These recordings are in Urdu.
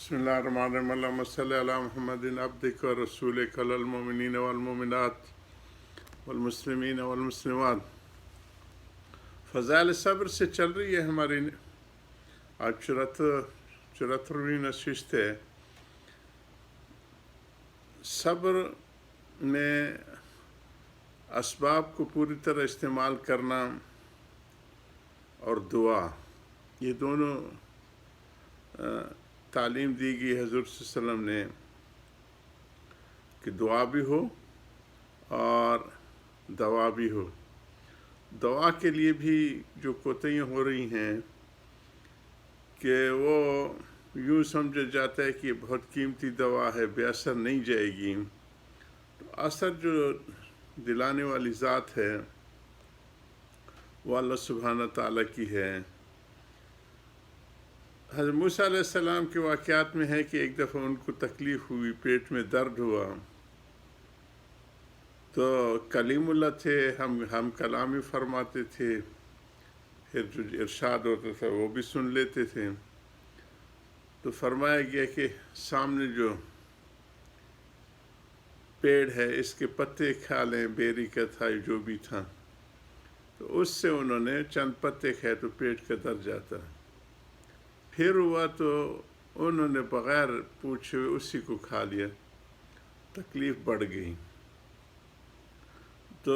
بسم اللہ الرحمن الرحیم اللہم صلی علی محمد عبدک و رسولک علی المؤمنین والمؤمنات والمسلمین والمسلمات۔ فضائل صبر سے چل رہی ہے ہماری آج 74ویں نشست ہے۔ صبر میں اسباب کو پوری طرح استعمال کرنا اور دعا، یہ دونوں تعلیم دی گئی حضور صلی اللہ علیہ وسلم نے کہ دعا بھی ہو اور دوا بھی ہو۔ دوا کے لیے بھی جو کوتاہیاں ہو رہی ہیں کہ وہ یوں سمجھا جاتا ہے کہ یہ بہت قیمتی دوا ہے، بے اثر نہیں جائے گی، تو اثر جو دلانے والی ذات ہے وہ اللہ سبحانہ تعالیٰ کی ہے۔ حضرت موسیٰ علیہ السلام کے واقعات میں ہے کہ ایک دفعہ ان کو تکلیف ہوئی، پیٹ میں درد ہوا، تو کلیم اللہ تھے، ہم کلامی فرماتے تھے، پھر جو ارشاد ہوتا تھا وہ بھی سن لیتے تھے، تو فرمایا گیا کہ سامنے جو پیڑ ہے اس کے پتے کھا لیں، بیری کا تھا جو بھی تھا، تو اس سے انہوں نے چند پتے کھائے تو پیٹ کا درد جاتا۔ پھر ہوا تو انہوں نے بغیر پوچھے اسی کو کھا لیا، تکلیف بڑھ گئی، تو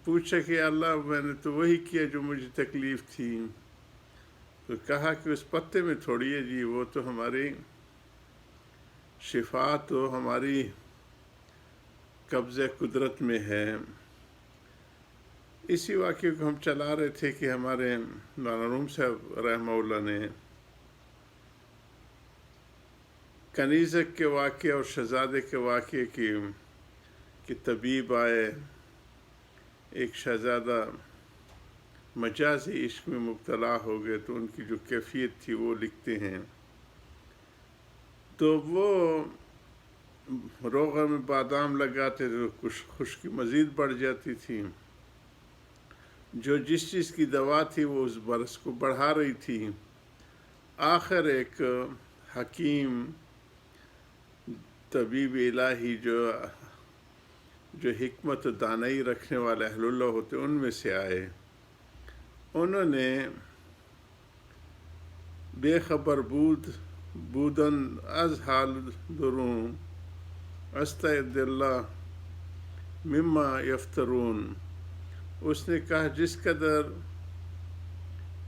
پوچھا کہ اللہ میں نے تو وہی کیا جو مجھے تکلیف تھی، تو کہا کہ اس پتے میں تھوڑی ہے جی، وہ تو ہماری شفا تو ہماری قبضہ قدرت میں ہے۔ اسی واقعے کو ہم چلا رہے تھے کہ ہمارے مولانا روم صاحب رحمہ اللہ نے کنیزک کے واقعے اور شہزادے کے واقعے کی کہ طبیب آئے، ایک شہزادہ مجازی عشق میں مبتلا ہو گئے، تو ان کی جو کیفیت تھی وہ لکھتے ہیں، تو وہ روغہ میں بادام لگاتے تو خشکی مزید بڑھ جاتی تھی، جو جس چیز کی دوا تھی وہ اس برس کو بڑھا رہی تھی۔ آخر ایک حکیم طبیب الہی جو حکمت و دانائی رکھنے والے اہل اللہ ہوتے ان میں سے آئے، انہوں نے بے خبر بودن از حال دروں استعد اللہ مما یفترون، اس نے کہا جس قدر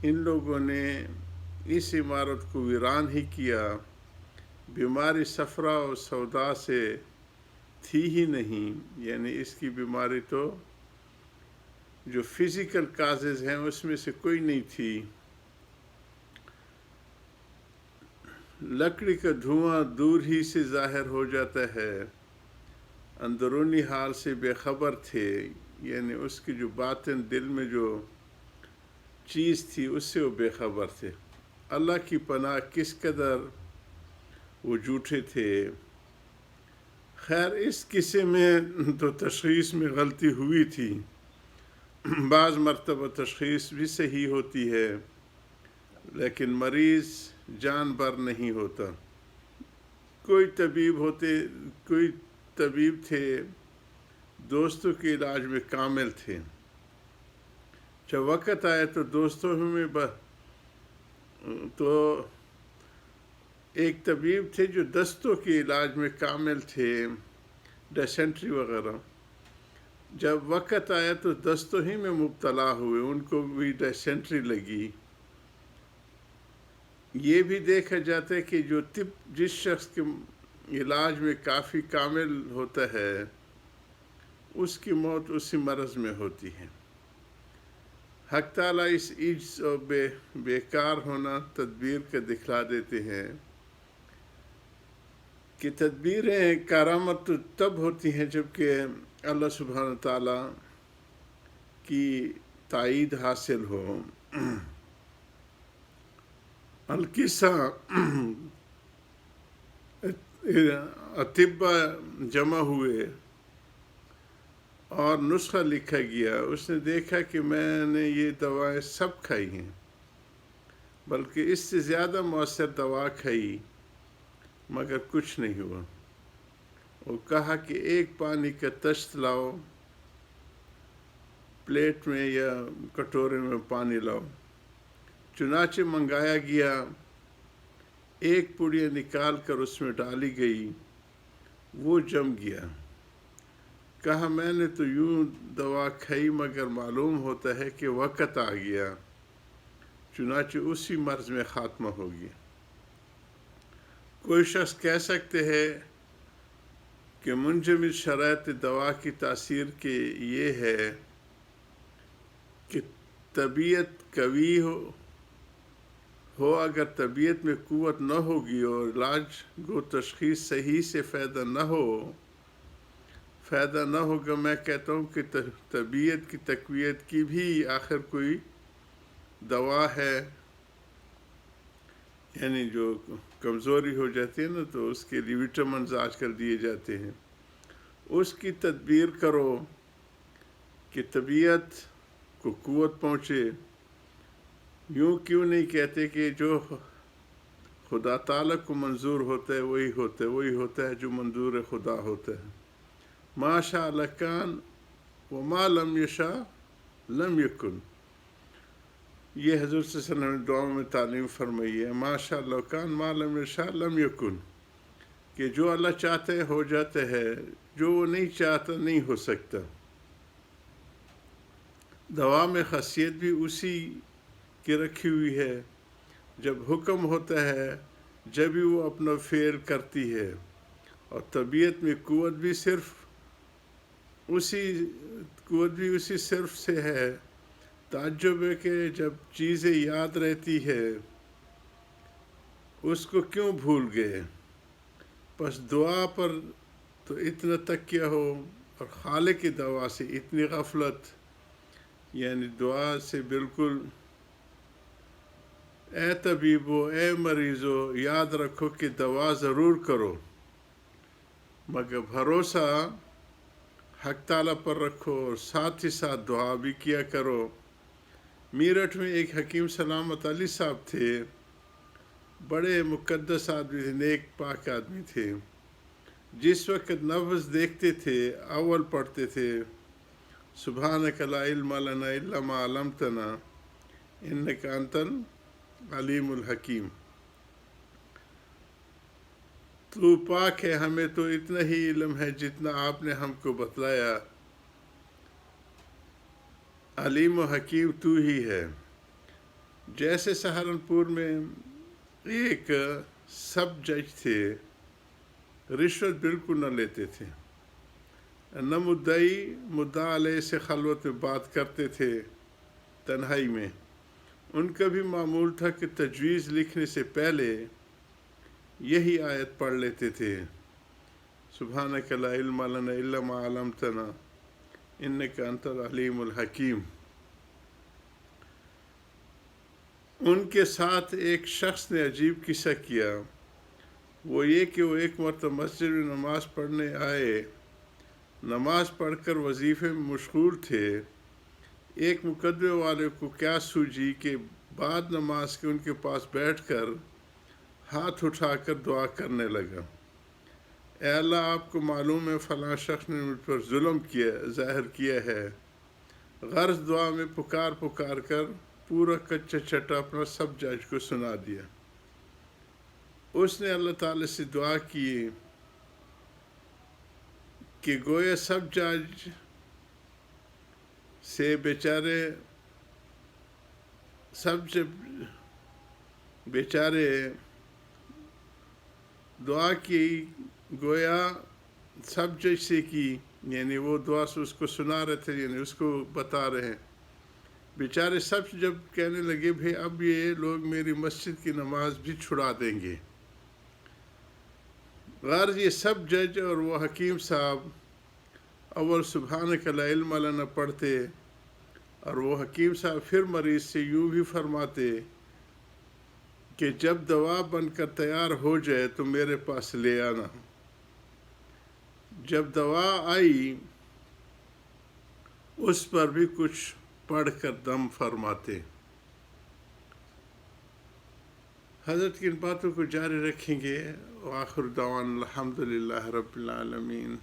ان لوگوں نے اس عمارت کو ویران ہی کیا، بیماری صفرا و سودا سے تھی ہی نہیں، یعنی اس کی بیماری تو جو فزیکل کازز ہیں اس میں سے کوئی نہیں تھی۔ لکڑی کا دھواں دور ہی سے ظاہر ہو جاتا ہے، اندرونی حال سے بے خبر تھے، یعنی اس کی جو باطن دل میں جو چیز تھی اس سے وہ بے خبر تھے۔ اللہ کی پناہ کس قدر وہ جھوٹے تھے۔ خیر اس قصے میں تو تشخیص میں غلطی ہوئی تھی، بعض مرتبہ تشخیص بھی صحیح ہوتی ہے لیکن مریض جان بر نہیں ہوتا۔ کوئی طبیب تھے، دوستوں کے علاج میں کامل تھے، جب وقت آئے تو دوستوں میں تو ایک طبیب تھے جو دستوں کے علاج میں کامل تھے، ڈیسنٹری وغیرہ، جب وقت آیا تو دستوں ہی میں مبتلا ہوئے، ان کو بھی ڈیسنٹری لگی۔ یہ بھی دیکھا جاتا ہے کہ جو جس شخص کے علاج میں کافی کامل ہوتا ہے اس کی موت اسی مرض میں ہوتی ہے۔ حق تعالیٰ اس عجز اور بیکار ہونا تدبیر کا دکھلا دیتے ہیں کہ تدبیریں کارآمد تو تب ہوتی ہیں جبکہ اللہ سبحانہ تعالیٰ کی تائید حاصل ہو۔ القصہ اطباء جمع ہوئے اور نسخہ لکھا گیا، اس نے دیکھا کہ میں نے یہ دوائیں سب کھائی ہیں، بلکہ اس سے زیادہ مؤثر دوا کھائی مگر کچھ نہیں ہوا۔ وہ کہا کہ ایک پانی کا تشت لاؤ، پلیٹ میں یا کٹورے میں پانی لاؤ۔ چنانچہ منگایا گیا، ایک پڑیا نکال کر اس میں ڈالی گئی، وہ جم گیا۔ کہا میں نے تو یوں دوا کھائی مگر معلوم ہوتا ہے کہ وقت آ گیا، چنانچہ اسی مرض میں خاتمہ ہو گیا۔ کوئی شخص کہہ سکتے ہے کہ منجمد شرائط دوا کی تاثیر کے یہ ہے کہ طبیعت قوی ہو اگر طبیعت میں قوت نہ ہوگی اور علاج گو تشخیص صحیح سے فائدہ نہ ہوگا، میں کہتا ہوں کہ طبیعت کی تقویت کی بھی آخر کوئی دوا ہے، یعنی جو کمزوری ہو جاتی ہے نا تو اس کے لیے وٹامنز آج کل دیے جاتے ہیں، اس کی تدبیر کرو کہ طبیعت کو قوت پہنچے۔ یوں کیوں نہیں کہتے کہ جو خدا تعالیٰ کو منظور ہوتا ہے وہی ہوتا ہے جو منظور خدا ہوتا ہے۔ ما شاء اللہ کان وما لم یشاء لم یکن، یہ حضور صلی اللہ علیہ وسلم نے دعاؤں میں تعلیم فرمائی ہے، ما شاء اللہ کان ما لم یشاء لم یکن، کہ جو اللہ چاہتا ہے ہو جاتا ہے، جو وہ نہیں چاہتا نہیں ہو سکتا۔ دوا میں خاصیت بھی اسی کی رکھی ہوئی ہے، جب حکم ہوتا ہے جب ہی وہ اپنا فعل کرتی ہے، اور طبیعت میں قوت بھی اسی صرف سے ہے۔ تعجب ہے کہ جب چیزیں یاد رہتی ہے اس کو کیوں بھول گئے؟ بس دعا پر تو اتنا تکیہ ہو اور خالق کی دوا سے اتنی غفلت، یعنی دعا سے بالکل، اے طبیبو اے مریضو یاد رکھو کہ دوا ضرور کرو مگر بھروسہ حق تعالیٰ پر رکھو، اور ساتھ ہی ساتھ دعا بھی کیا کرو۔ میرٹھ میں ایک حکیم سلامت علی صاحب تھے، بڑے مقدس آدمی تھے، نیک پاک آدمی تھے۔ جس وقت نبض دیکھتے تھے اول پڑھتے تھے سبحانک لا علم لنا الا ما علمتنا انک انت العلیم الحکیم، تو پاک ہے، ہمیں تو اتنا ہی علم ہے جتنا آپ نے ہم کو بتلایا، علیم و حکیم تو ہی ہے۔ جیسے سہارنپور میں ایک سب جج تھے، رشوت بالکل نہ لیتے تھے، نہ مدعا علیہ سے خلوت میں بات کرتے تھے تنہائی میں۔ ان کا بھی معمول تھا کہ تجویز لکھنے سے پہلے یہی آیت پڑھ لیتے تھے، سبحانک لا علم لنا الا ما علمتنا انک انت العلیم الحکیم۔ ان کے ساتھ ایک شخص نے عجیب قصہ کیا، وہ یہ کہ وہ ایک مرتبہ مسجد میں نماز پڑھنے آئے، نماز پڑھ کر وظیفے میں مشغول تھے۔ ایک مقدمے والے کو کیا سوجی کہ بعد نماز کے ان کے پاس بیٹھ کر ہاتھ اٹھا کر دعا کرنے لگا، اے اللہ آپ کو معلوم ہے فلاں شخص نے مجھ پر ظلم ظاہر کیا ہے۔ غرض دعا میں پکار کر پورا کچا چٹا اپنا سب جج کو سنا دیا۔ اس نے اللہ تعالی سے دعا کی کہ گویا سب جج سے بیچارے دعا کی، گویا سب جج سے کی، یعنی وہ دعا سے اس کو سنا رہے تھے، یعنی اس کو بتا رہے ہیں۔ بیچارے سب جب کہنے لگے بھئی اب یہ لوگ میری مسجد کی نماز بھی چھڑا دیں گے۔ غرض یہ سب جج اور وہ حکیم صاحب اول سبحانک لا علم لنا پڑھتے، اور وہ حکیم صاحب پھر مریض سے یوں بھی فرماتے کہ جب دوا بن کر تیار ہو جائے تو میرے پاس لے آنا۔ جب دوا آئی اس پر بھی کچھ پڑھ کر دم فرماتے۔ حضرت کی ان باتوں کو جاری رکھیں گے. وآخر دعوانا الحمدللہ رب العالمین.